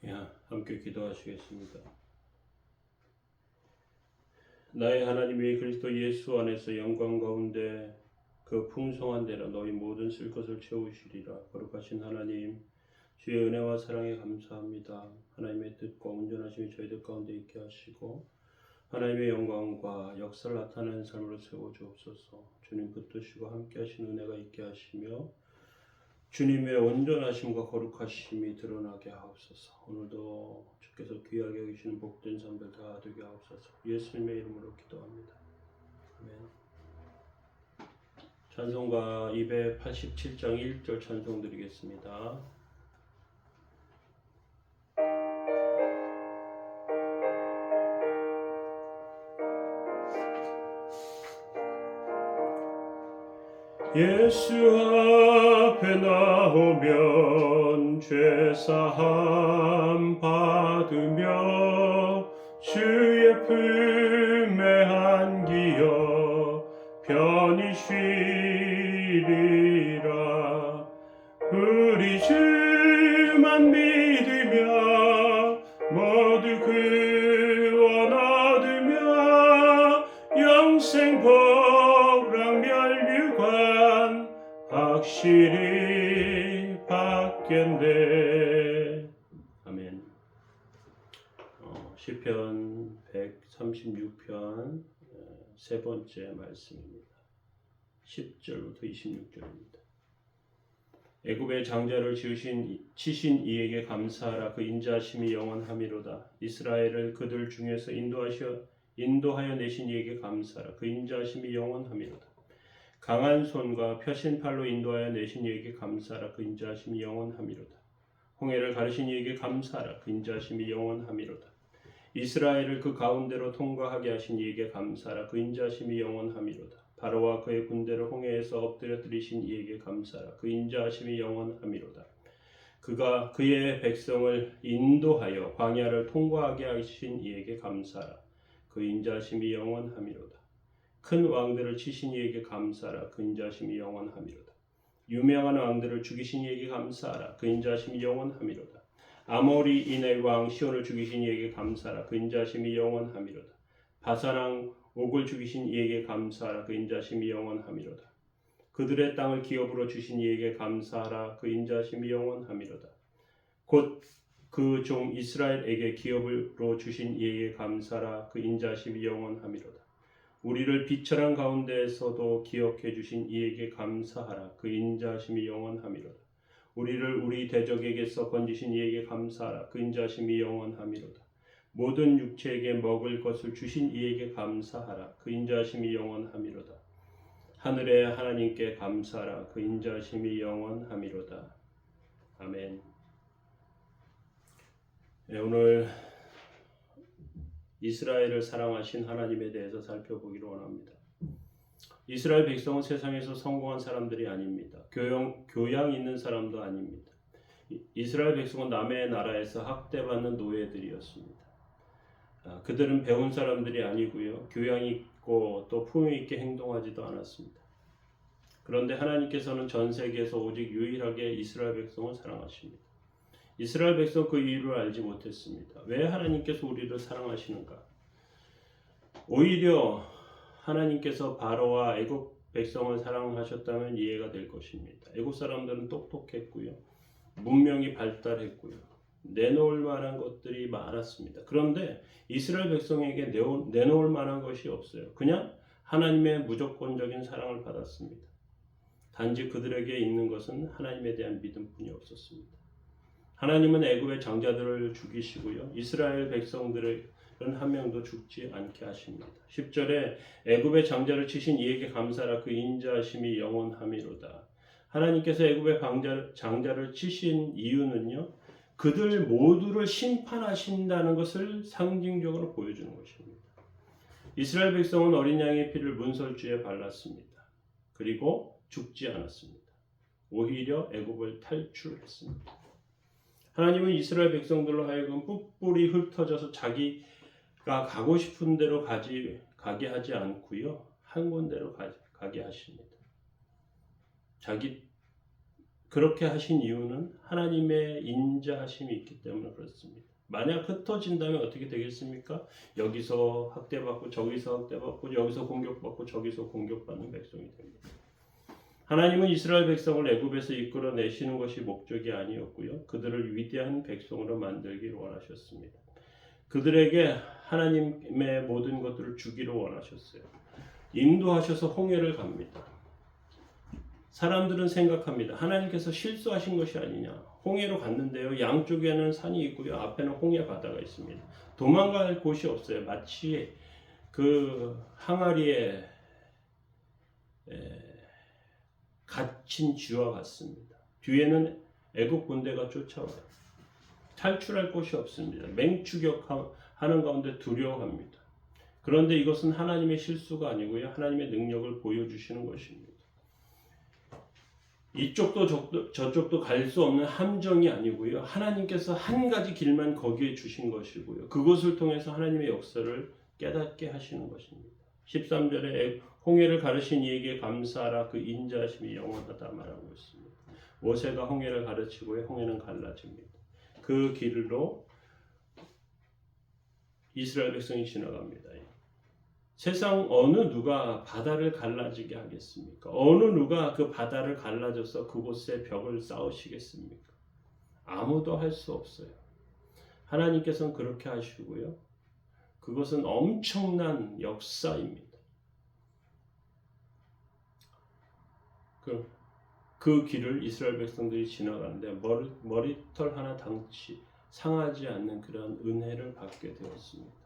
함께 기도하시겠습니다. 나의 하나님이 그리스도 예수 안에서 영광 가운데 그 풍성한 대로 너희 모든 쓸 것을 채우시리라. 거룩하신 하나님, 주의 은혜와 사랑에 감사합니다. 하나님의 뜻과 온전하심이 저희들 가운데 있게 하시고 하나님의 영광과 역사를 나타내는 삶으로 세워주옵소서. 주님 붙드시고 함께 하신 은혜가 있게 하시며 주님의 온전하심과 거룩하심이 드러나게 하옵소서. 오늘도 주께서 귀하게 여기시는 복된 삶들 다 되게 하옵소서. 예수님의 이름으로 기도합니다. 아멘. 찬송가 287장 1절 찬송 드리겠습니다. 예수 앞에 나오면 죄사함 받으며 주의 품에 안기어 편히 쉬리라. 우리 주만 믿으며 모두 구원 얻으며 영생 복락 멸류관 확실히 받겠네. 아멘. 시편 136편 세 번째 말씀입니다. 10절부터 26절입니다. 애굽의 장자를 치신 이에게 감사하라. 그 인자하심이 영원함이로다. 이스라엘을 그들 중에서 인도하여 내신 이에게 감사하라. 그 인자하심이 영원함이로다. 강한 손과 펴신 팔로 인도하여 내신 이에게 감사하라. 그 인자하심이 영원함이로다. 홍해를 가르신 이에게 감사하라. 그 인자하심이 영원함이로다. 이스라엘을 그 가운데로 통과하게 하신 이에게 감사하라. 그 인자하심이 영원함이로다. 바로와 그의 군대를 홍해에서 엎드려뜨리신 이에게 감사하라. 그 인자하심이 영원함이로다. 그가 그의 백성을 인도하여 광야를 통과하게 하신 이에게 감사하라. 그 인자하심이 영원함이로다. 큰 왕들을 치신 이에게 감사하라. 그 인자하심이 영원함이로다. 유명한 왕들을 죽이신 이에게 감사하라. 그 인자하심이 영원함이로다. 아모리인의 왕 시온을 죽이신 이에게 감사하라. 그 인자하심이 영원함이로다. 바산 왕 옥을 죽이신 이에게 감사하라. 그 인자하심이 영원함이로다. 그들의 땅을 기업으로 주신 이에게 감사하라. 그 인자하심이 영원함이로다. 곧 그 종 이스라엘에게 기업으로 주신 이에게 감사하라. 그 인자하심이 영원함이로다. 우리를 비천한 가운데에서도 기억해 주신 이에게 감사하라. 그 인자하심이 영원함이로다. 우리를 우리 대적에게서 건지신 이에게 감사하라. 그 인자하심이 영원함이로다. 모든 육체에게 먹을 것을 주신 이에게 감사하라. 그 인자하심이 영원함이로다. 하늘의 하나님께 감사하라. 그 인자하심이 영원함이로다. 아멘. 오늘 이스라엘을 사랑하신 하나님에 대해서 살펴보기를 원합니다. 이스라엘 백성은 세상에서 성공한 사람들이 아닙니다. 교양 있는 사람도 아닙니다. 이스라엘 백성은 남의 나라에서 학대받는 노예들이었습니다. 그들은 배운 사람들이 아니고요. 교양 있고 또 품위 있게 행동하지도 않았습니다. 그런데 하나님께서는 전 세계에서 오직 유일하게 이스라엘 백성을 사랑하십니다. 이스라엘 백성 그 이유를 알지 못했습니다. 왜 하나님께서 우리를 사랑하시는가? 오히려 하나님께서 바로와 애굽 백성을 사랑하셨다면 이해가 될 것입니다. 애굽 사람들은 똑똑했고요. 문명이 발달했고요. 내놓을 만한 것들이 많았습니다. 그런데 이스라엘 백성에게 내놓을 만한 것이 없어요. 그냥 하나님의 무조건적인 사랑을 받았습니다. 단지 그들에게 있는 것은 하나님에 대한 믿음뿐이 없었습니다. 하나님은 애굽의 장자들을 죽이시고요. 이스라엘 백성들은 한 명도 죽지 않게 하십니다. 10절에 애굽의 장자를 치신 이에게 감사하라. 그 인자하심이 영원함이로다. 하나님께서 애굽의 장자를 치신 이유는요. 그들 모두를 심판하신다는 것을 상징적으로 보여주는 것입니다. 이스라엘 백성은 어린 양의 피를 문설주에 발랐습니다. 그리고 죽지 않았습니다. 오히려 애굽을 탈출했습니다. 하나님은 이스라엘 백성들로 하여금 뿔뿔이 흩어져서 자기가 가고 싶은 대로 가게 하지 않고요. 한 군데로 가게 하십니다. 자기 그렇게 하신 이유는 하나님의 인자하심이 있기 때문에 그렇습니다. 만약 흩어진다면 어떻게 되겠습니까? 여기서 학대받고 저기서 학대받고 여기서 공격받고 저기서 공격받는 백성이 됩니다. 하나님은 이스라엘 백성을 애굽에서 이끌어내시는 것이 목적이 아니었고요. 그들을 위대한 백성으로 만들기를 원하셨습니다. 그들에게 하나님의 모든 것들을 주기를 원하셨어요. 인도하셔서 홍해를 갑니다. 사람들은 생각합니다. 하나님께서 실수하신 것이 아니냐. 홍해로 갔는데요. 양쪽에는 산이 있고요. 앞에는 홍해 바다가 있습니다. 도망갈 곳이 없어요. 마치 그 항아리에 갇힌 쥐와 같습니다. 뒤에는 애국 군대가 쫓아와요. 탈출할 곳이 없습니다. 맹추격하는 가운데 두려워합니다. 그런데 이것은 하나님의 실수가 아니고요. 하나님의 능력을 보여주시는 것입니다. 이쪽도 저쪽도 갈 수 없는 함정이 아니고요. 하나님께서 한 가지 길만 거기에 주신 것이고요. 그것을 통해서 하나님의 역사를 깨닫게 하시는 것입니다. 13절에 홍해를 가르신 이에게 감사하라. 그 인자하심이 영원하다 말하고 있습니다. 모세가 홍해를 가르치고요. 홍해는 갈라집니다. 그 길로 이스라엘 백성이 지나갑니다. 세상 어느 누가 바다를 갈라지게 하겠습니까? 어느 누가 그 바다를 갈라져서 그곳에 벽을 쌓으시겠습니까? 아무도 할 수 없어요. 하나님께서는 그렇게 하시고요. 그것은 엄청난 역사입니다. 그 길을 이스라엘 백성들이 지나가는데 머리털 하나 상하지 않는 그런 은혜를 받게 되었습니다.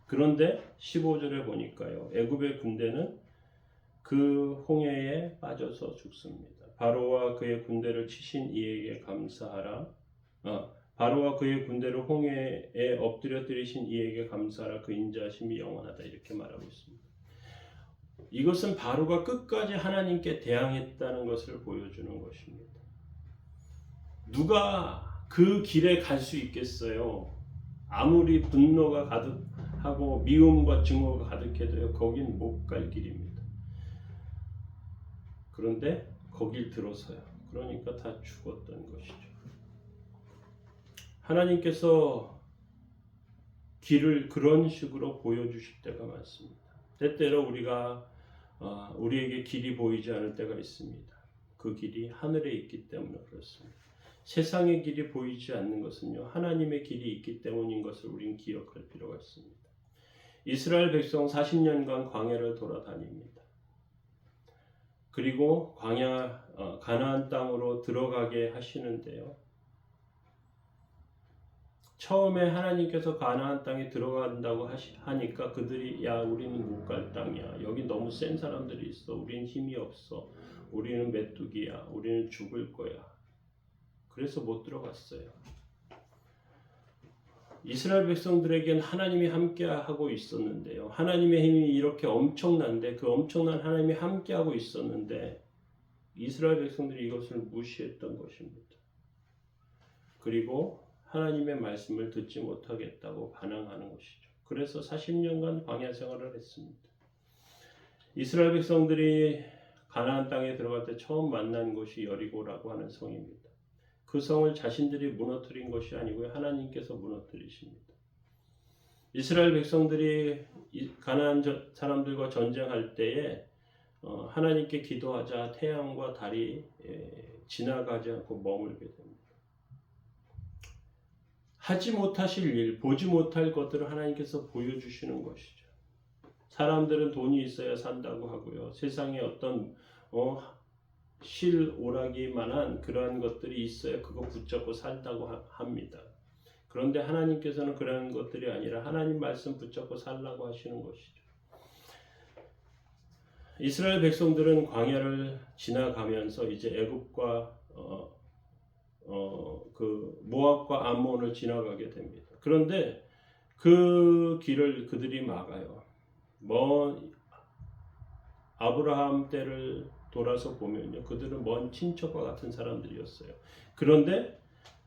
그런데 15절에 보니까요. 애굽의 군대는 그 홍해에 빠져서 죽습니다. 바로와 그의 군대를 치신 이에게 감사하라. 바로와 그의 군대를 홍해에 엎드려뜨리신 이에게 감사하라. 그 인자하심이 영원하다. 이렇게 말하고 있습니다. 이것은 바로가 끝까지 하나님께 대항했다는 것을 보여주는 것입니다. 누가 그 길에 갈 수 있겠어요? 아무리 분노가 가득하고 미움과 증오가 가득해도요. 거긴 못 갈 길입니다. 그런데 거길 들어서요. 그러니까 다 죽었던 것이죠. 하나님께서 길을 그런 식으로 보여주실 때가 많습니다. 때때로 우리에게 길이 보이지 않을 때가 있습니다. 그 길이 하늘에 있기 때문에 그렇습니다. 세상의 길이 보이지 않는 것은요. 하나님의 길이 있기 때문인 것을 우리는 기억할 필요가 있습니다. 이스라엘 백성 40년간 광야를 돌아다닙니다. 그리고 가나안 땅으로 들어가게 하시는데요. 처음에 하나님께서 가나안 땅에 들어간다고 하니까 그들이 우리는 못 갈 땅이야. 여기 너무 센 사람들이 있어. 우리는 힘이 없어. 우리는 메뚜기야. 우리는 죽을 거야. 그래서 못 들어갔어요. 이스라엘 백성들에게는 하나님이 함께하고 있었는데요. 하나님의 힘이 이렇게 엄청난데 그 엄청난 하나님이 함께하고 있었는데 이스라엘 백성들이 이것을 무시했던 것입니다. 그리고 하나님의 말씀을 듣지 못하겠다고 반항하는 것이죠. 그래서 40년간 광야 생활을 했습니다. 이스라엘 백성들이 가나안 땅에 들어갈 때 처음 만난 곳이 여리고라고 하는 성입니다. 그 성을 자신들이 무너뜨린 것이 아니고요. 하나님께서 무너뜨리십니다. 이스라엘 백성들이 가나안 사람들과 전쟁할 때에 하나님께 기도하자 태양과 달이 지나가지 않고 머물게 됩니다. 하지 못하실 일, 보지 못할 것들을 하나님께서 보여주시는 것이죠. 사람들은 돈이 있어야 산다고 하고요. 세상에 어떤 실오라기만한 그러한 것들이 있어야 그거 붙잡고 살다고 합니다. 그런데 하나님께서는 그런 것들이 아니라 하나님 말씀 붙잡고 살라고 하시는 것이죠. 이스라엘 백성들은 광야를 지나가면서 이제 애굽과 그 모압과 암몬을 지나가게 됩니다. 그런데 그 길을 그들이 막아요. 아브라함 때를 돌아서 보면요. 그들은 먼 친척과 같은 사람들이었어요. 그런데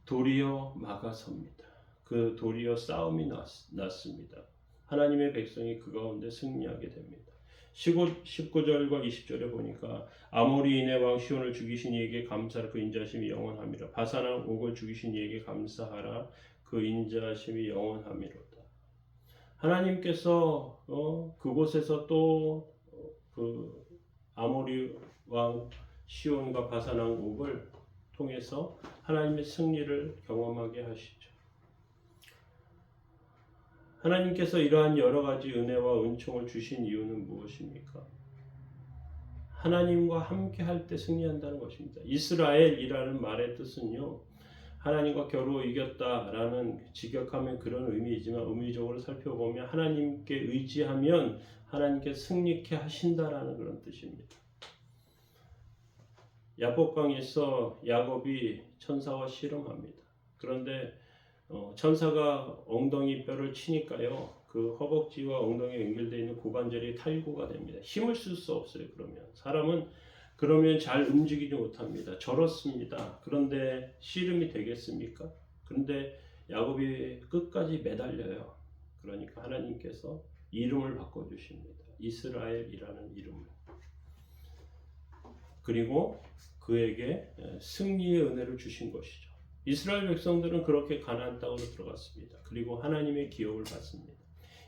도리어 막아섭니다. 그 도리어 싸움이 났습니다. 하나님의 백성이 그 가운데 승리하게 됩니다. 19절과 20절에 보니까 아모리인의 왕 시온을 죽이신 이에게 감사하라 그 인자하심이 영원함이라. 바산왕 옥을 죽이신 이에게 감사하라 그 인자하심이 영원함이로다. 하나님께서 그곳에서 또 그 아모리 왕 시온과 바산왕 옥을 통해서 하나님의 승리를 경험하게 하시죠. 하나님께서 이러한 여러 가지 은혜와 은총을 주신 이유는 무엇입니까? 하나님과 함께 할 때 승리한다는 것입니다. 이스라엘이라는 말의 뜻은요, 하나님과 겨루 이겼다라는 직역하면 그런 의미이지만 의미적으로 살펴보면 하나님께 의지하면 하나님께 승리케 하신다라는 그런 뜻입니다. 야복강에서 야곱이 천사와 씨름합니다. 그런데 천사가 엉덩이 뼈를 치니까요, 그 허벅지와 엉덩이에 연결되어 있는 고관절이 탈구가 됩니다. 힘을 쓸 수 없어요. 사람은 그러면 잘 움직이지 못합니다. 절었습니다. 그런데 씨름이 되겠습니까? 그런데 야곱이 끝까지 매달려요. 그러니까 하나님께서 이름을 바꿔주십니다. 이스라엘이라는 이름을. 그리고 그에게 승리의 은혜를 주신 것이죠. 이스라엘 백성들은 그렇게 가나안 땅으로 들어갔습니다. 그리고 하나님의 기업을 받습니다.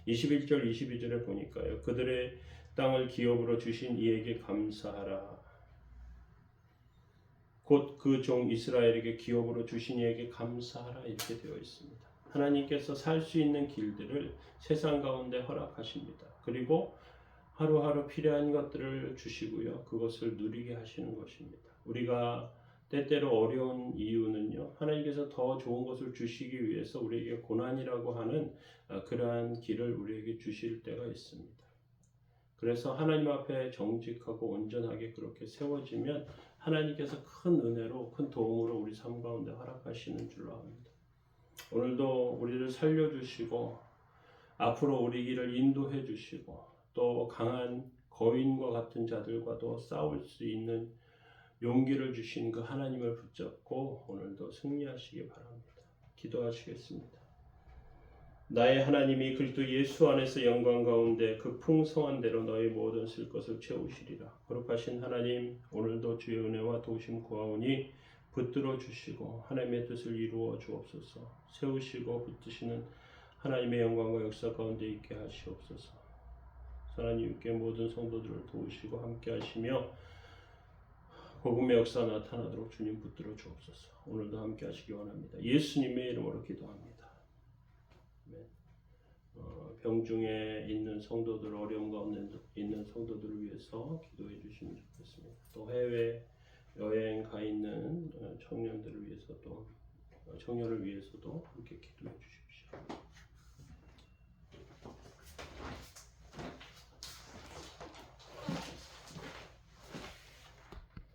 21절 22절에 보니까요. 그들의 땅을 기업으로 주신 이에게 감사하라. 곧 그 종 이스라엘에게 기업으로 주신 이에게 감사하라 이렇게 되어 있습니다. 하나님께서 살 수 있는 길들을 세상 가운데 허락하십니다. 그리고 하루하루 필요한 것들을 주시고요. 그것을 누리게 하시는 것입니다. 우리가 때때로 어려운 이유는요. 하나님께서 더 좋은 것을 주시기 위해서 우리에게 고난이라고 하는 그러한 길을 우리에게 주실 때가 있습니다. 그래서 하나님 앞에 정직하고 온전하게 그렇게 세워지면 하나님께서 큰 은혜로 큰 도움으로 우리 삶 가운데 허락하시는 줄로 압니다. 오늘도 우리를 살려주시고 앞으로 우리 길을 인도해 주시고 또 강한 거인과 같은 자들과도 싸울 수 있는 용기를 주신 그 하나님을 붙잡고 오늘도 승리하시기 바랍니다. 기도하시겠습니다. 나의 하나님이 그리스도 예수 안에서 영광 가운데 그 풍성한 대로 너희 모든 쓸 것을 채우시리라. 거룩하신 하나님, 오늘도 주의 은혜와 도우심 구하오니 붙들어 주시고 하나님의 뜻을 이루어 주옵소서. 세우시고 붙드시는 하나님의 영광과 역사 가운데 있게 하시옵소서. 하나님께 모든 성도들을 도우시고 함께 하시며 복음의 역사 나타나도록 주님 붙들어 주옵소서. 오늘도 함께 하시기 원합니다. 예수님의 이름으로 기도합니다. 병중에 있는 성도들, 어려움 가운데 있는 성도들을 위해서 기도해 주시면 좋겠습니다. 또 해외 여행 가 있는 청년들을 위해서도 함께 기도해 주시기